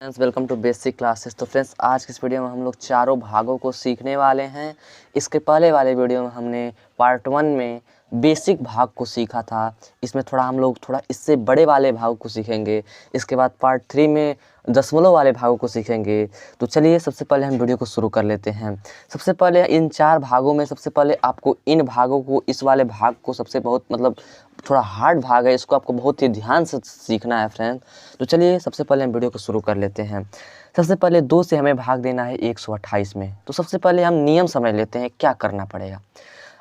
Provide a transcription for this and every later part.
Friends welcome to basic classes. तो friends आज की इस वीडियो में हम लोग चारों भागों को सीखने वाले हैं। इसके पहले वाले वीडियो में हमने पार्ट 1 में बेसिक भाग को सीखा था। इसमें हम लोग इससे बड़े वाले भाग को सीखेंगे। इसके बाद पार्ट 3 में दशमलव वाले भागों को सीखेंगे। तो चलिए सबसे पहले हम वीडियो को शुरू कर लेते हैं। सबसे पहले इन चार भागों में सबसे पहले आपको इन भागों को, इस वाले भाग को सबसे थोड़ा हार्ड भाग है, इसको आपको बहुत ही ध्यान से सीखना है फ्रेंड। तो चलिए सबसे पहले हम वीडियो को शुरू कर लेते हैं। सबसे पहले 2 से हमें भाग देना है 128 में। तो सबसे पहले हम नियम समझ लेते हैं क्या करना पड़ेगा।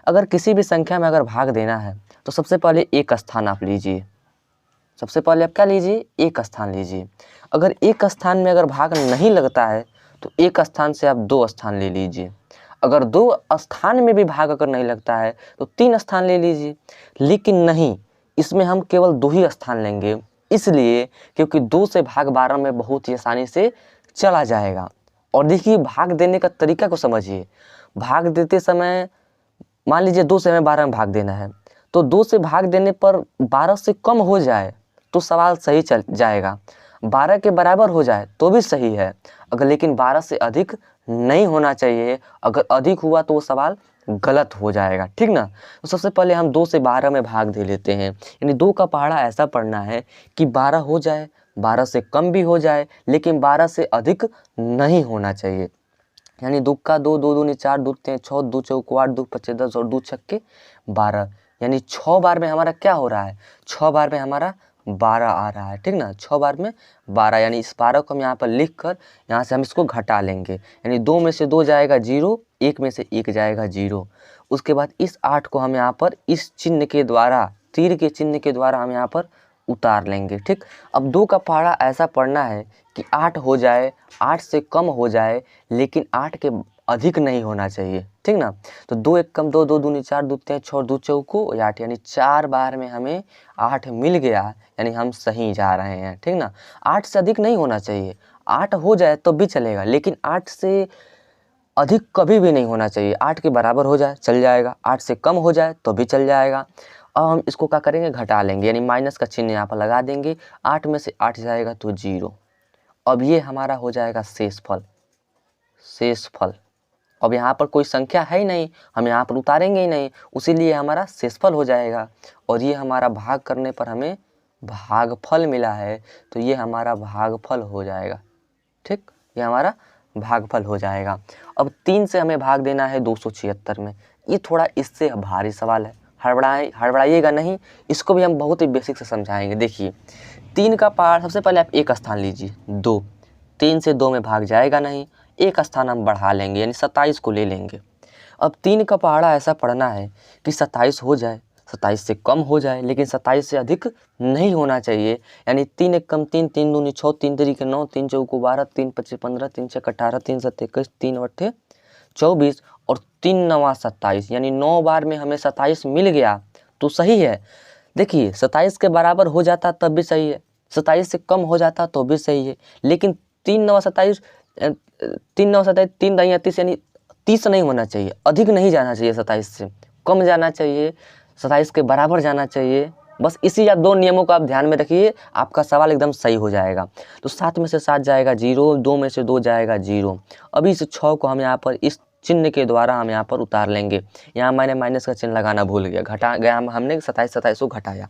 अगर किसी भी संख्या में अगर भाग देना है तो सबसे पहले एक स्थान आप लीजिए। सबसे पहले आप क्या लीजिए? एक स्थान लीजिए। अगर एक स्थान में अगर भाग नहीं लगता है तो एक स्थान से आप 2 स्थान ले लीजिए। अगर 2 स्थान में भी भाग अगर नहीं लगता है तो 3 स्थान ले लीजिए। लेकिन नहीं, इसमें हम केवल 2 ही स्थान लेंगे, इसलिए क्योंकि 2 से भाग 12 में बहुत ही आसानी से चला जाएगा। और देखिए भाग देने का तरीका को समझिए। भाग देते समय मान लीजिए 2 से हमें 12 में भाग देना है, तो 2 से भाग देने पर 12 से कम हो जाए तो सवाल सही चल जाएगा, 12 के बराबर हो जाए तो भी सही है। अगर लेकिन 12 से अधिक नहीं होना चाहिए, अगर अधिक हुआ तो वो सवाल गलत हो जाएगा, ठीक ना। तो सबसे पहले हम 2 से 12 में भाग दे लेते हैं। यानी 2 का पहाड़ा ऐसा पढ़ना है कि 12 हो जाए, 12 से कम भी हो जाए, लेकिन 12 से अधिक नहीं होना चाहिए। यानी 2 का 2, 2 दूनी 4, 2 3 6, 2 चौको 8, 2 पच्चे 10 और 2 छक्के 12। यानी 6 बार में हमारा क्या हो रहा है? 6 बार में हमारा 12 आ रहा है, ठीक ना। 6 बार में 12, यानी इस 12 को हम यहाँ पर लिख कर यहाँ से हम इसको घटा लेंगे। यानी 2 में से 2 जाएगा 0, 1 में से 1 जाएगा 0। उसके बाद इस 8 को हम यहाँ पर इस चिन्ह के द्वारा, तीर के चिन्ह के द्वारा हम यहाँ पर उतार लेंगे, ठीक। अब 2 का पहाड़ा ऐसा पढ़ना है कि 8 हो जाए, 8 से कम हो जाए, लेकिन 8 के अधिक नहीं होना चाहिए, ठीक ना। तो 2 एक कम 2, 2 दूनी 4, 2 3 6, 2 चौको 8, यानी 4 बार में हमें 8 मिल गया, यानी हम सही जा रहे हैं, ठीक ना। 8 से अधिक नहीं होना चाहिए, 8 हो जाए तो भी चलेगा, लेकिन 8 से अधिक कभी भी नहीं होना चाहिए। 8 के बराबर हो जाए चल जाएगा, 8 से कम हो जाए तो भी चल जाएगा। अब हम इसको क्या करेंगे? घटा लेंगे, यानी माइनस का चिन्ह यहाँ पर लगा देंगे। 8 में से 8 जाएगा तो 0। अब ये हमारा हो जाएगा शेषफल। शेषफल अब यहाँ पर कोई संख्या है ही नहीं, हम यहाँ पर उतारेंगे ही नहीं, उसीलिए हमारा शेषफल हो जाएगा। और ये हमारा भाग करने पर हमें भागफल मिला है, तो ये हमारा भागफल हो जाएगा, ठीक। ये हमारा भागफल हो जाएगा। अब 3 से हमें भाग देना है 276 में। ये थोड़ा इससे भारी सवाल है, हड़बड़ाइएगा नहीं, इसको भी हम बहुत ही बेसिक से समझाएंगे। देखिए 3 का पहाड़, सबसे पहले आप एक स्थान लीजिए 2, 3 से 2 में भाग जाएगा नहीं, एक स्थान हम बढ़ा लेंगे, यानी 27 को ले लेंगे। अब 3 का पहाड़ा ऐसा पढ़ना है कि 27 हो जाए, 27 से कम हो जाए, लेकिन 27 से अधिक नहीं होना चाहिए। यानी 3 एक कम 3, 3 दूनी 6, 3 तरीके 9, 3 चौको 12, 3 पच्चे 15, 3 छक्के 18, 3 सत्ते 21, 3 अट्ठे 24 और 3 नवा 27, यानी 9 बार में हमें 27 मिल गया तो सही है। देखिए 27 के बराबर हो जाता तब भी सही है, 27 से कम हो जाता तो भी सही है, लेकिन 3 नवा 27, 3 नवा 27, 3 दाई 30, यानी 30 नहीं होना चाहिए, अधिक नहीं जाना चाहिए, 27 से कम जाना चाहिए, 27 के बराबर जाना चाहिए। बस इसी आप 2 नियमों को आप ध्यान में रखिए, आपका सवाल एकदम सही हो जाएगा। तो 7 में से 7 जाएगा 0, 2 में से 2 जाएगा 0। अभी इस 6 को हम यहाँ पर इस चिन्ह के द्वारा हम यहाँ पर उतार लेंगे। यहाँ मैंने माइनस का चिन्ह लगाना भूल गया, घटा गया, हमने 27 को घटाया।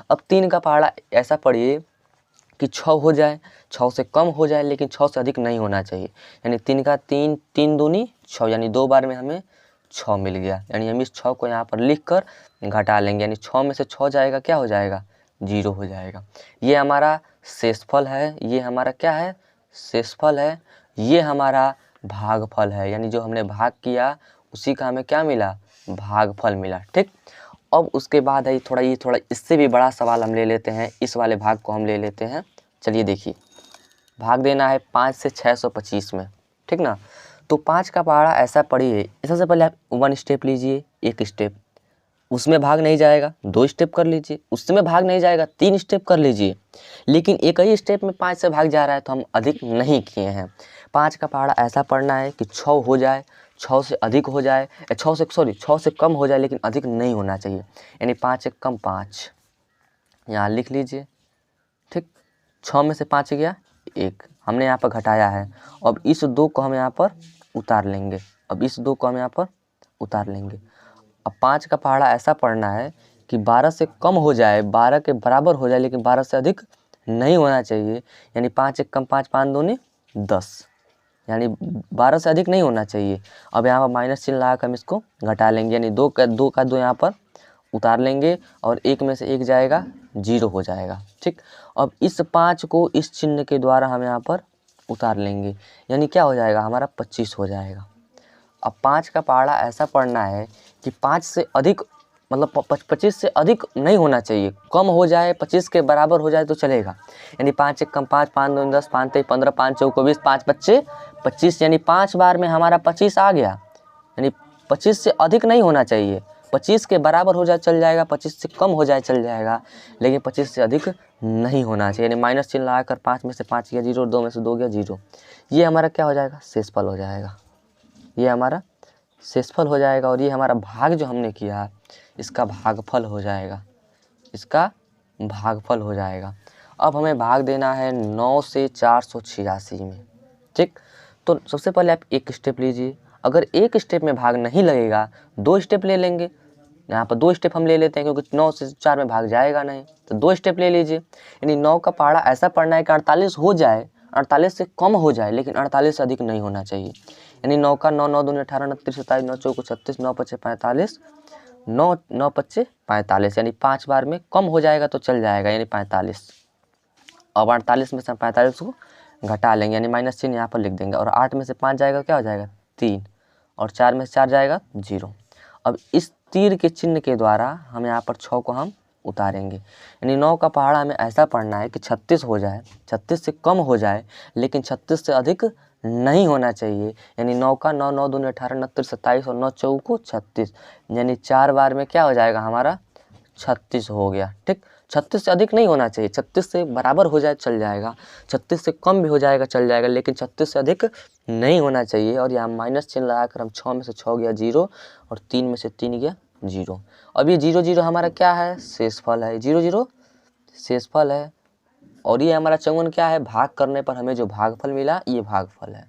अब 3 का पहाड़ा ऐसा पढ़िए कि 6 हो जाए, 6 से कम हो जाए, लेकिन 6 से अधिक नहीं होना चाहिए। यानी 3 का 3, 3 दूनी 6, यानी 2 बार में हमें 6 मिल गया, यानी हम इस 6 को यहाँ पर लिख कर घटा लेंगे, यानी 6 में से 6 जाएगा क्या हो जाएगा? 0 हो जाएगा। ये हमारा शेषफल है, ये हमारा क्या है? शेषफल है। ये हमारा भागफल है, यानी जो हमने भाग किया उसी का हमें क्या मिला? भागफल मिला, ठीक। अब उसके बाद है ये थोड़ा इससे भी बड़ा सवाल हम ले लेते हैं, इस वाले भाग को हम ले लेते हैं। चलिए देखिए, भाग देना है 5 से 625 में, ठीक ना। तो 5 का पहाड़ा ऐसा पढ़िए, सबसे पहले आप 1 स्टेप लीजिए, 1 स्टेप, उसमें भाग नहीं जाएगा 2 स्टेप कर लीजिए, उसमें भाग नहीं जाएगा 3 स्टेप कर लीजिए। लेकिन एक ही स्टेप में 5 से भाग जा रहा है तो हम अधिक नहीं किए हैं। 5 का पहाड़ा ऐसा पढ़ना है कि 6 हो जाए, 6 से अधिक हो जाए, 6 से कम हो जाए, लेकिन अधिक नहीं होना चाहिए। यानी 5 एक कम 5, यहाँ लिख लीजिए, ठीक। 6 में से 5 गया 1, हमने यहाँ पर घटाया है। अब इस 2 को हम यहाँ पर उतार लेंगे। अब इस 2 को हम यहाँ पर उतार लेंगे। अब 5 का पहाड़ा ऐसा पढ़ना है कि 12 से कम हो जाए, 12 के बराबर हो जाए, लेकिन 12 से अधिक नहीं होना चाहिए। यानी 5 एक कम 5, 5 दूनी 10, यानी 12 से अधिक नहीं होना चाहिए। अब यहाँ पर माइनस चिन्ह लगा कर हम इसको घटा लेंगे, यानी 2 का 2 यहाँ पर उतार लेंगे और 1 में से 1 जाएगा, 0 हो जाएगा। ठीक, अब इस 5 को इस चिन्ह के द्वारा हम यहाँ पर उतार लेंगे, यानी क्या हो जाएगा, हमारा 25 हो जाएगा। अब 5 का पहाड़ा ऐसा पढ़ना है कि 5 से अधिक, मतलब 25 से अधिक नहीं होना चाहिए, कम हो जाए, 25 के बराबर हो जाए तो चलेगा। यानी 5 एक कम 5, 5 दूनी 10, 5 तेईस 15, 5 चौको 20, 5 पच्चे 25, यानी 5 बार में हमारा 25 आ गया। यानी 25 से अधिक नहीं होना चाहिए, 25 के बराबर हो जाए चल जाएगा, 25 से कम हो जाए चल जाएगा, लेकिन 25 से अधिक नहीं होना चाहिए। यानी माइनस चिन्ह लगाकर 5 में से 5 गया 0, 2 में से 2 गया 0। ये हमारा क्या हो जाएगा, शेषफल हो जाएगा। ये हमारा शेषफल हो जाएगा और ये हमारा भाग जो हमने किया है इसका भागफल हो जाएगा, इसका भागफल हो जाएगा। अब हमें भाग देना है 9 से 486 में। ठीक, तो सबसे पहले आप एक स्टेप लीजिए। अगर एक स्टेप में भाग नहीं लगेगा, 2 स्टेप ले लेंगे। यहाँ पर 2 स्टेप हम ले लेते हैं क्योंकि 9 से 4 में भाग जाएगा नहीं, तो 2 स्टेप ले लीजिए। यानी 9 का पहाड़ा ऐसा पढ़ना है कि 48 हो जाए, 48 से कम हो जाए, लेकिन 48 से अधिक नहीं होना चाहिए। यानी 9 का 9, 9 दूनी 18, 29 27, 9 चौको 36, 9 पच्चे 45, 9 9 पच्चे 45, यानी 5 बार में कम हो जाएगा तो चल जाएगा, यानी 45। अब 48 में से 45 को घटा लेंगे, यानी माइनस चिन्ह यहाँ पर लिख देंगे। और 8 में से 5 जाएगा, क्या हो जाएगा 3, और 4 में से 4 जाएगा 0। अब इस तीर के चिन्ह के द्वारा हम यहाँ पर 6 को हम उतारेंगे। यानी 9 का पहाड़ा हमें ऐसा पढ़ना है कि 36 हो जाए, 36 से कम हो जाए, लेकिन 36 से अधिक नहीं होना चाहिए। यानी 9 का 9, 9 दूनी 18, 29 27 और 9 चौको 36, यानी 4 बार में क्या हो जाएगा, हमारा 36 हो गया। ठीक, 36 से अधिक नहीं होना चाहिए, 36 से बराबर हो जाए चल जाएगा, 36 से कम भी हो जाएगा चल जाएगा, लेकिन 36 से अधिक नहीं होना चाहिए। और यहाँ माइनस चिन्ह लगाकर हम 6 में से 6 गया 0 और 3 में से 3 गया 0। अब ये 0 0 हमारा क्या है, शेषफल है। 0 0 शेषफल है और ये हमारा 54 क्या है, भाग करने पर हमें जो भागफल मिला ये भागफल है।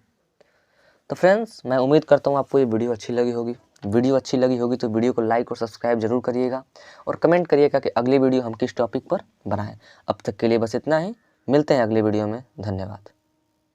तो फ्रेंड्स, मैं उम्मीद करता हूँ आपको ये वीडियो अच्छी लगी होगी। वीडियो अच्छी लगी होगी तो वीडियो को लाइक और सब्सक्राइब जरूर करिएगा और कमेंट करिएगा कि अगली वीडियो हम किस टॉपिक पर बनाएं। अब तक के लिए बस इतना ही, मिलते हैं अगली वीडियो में। धन्यवाद।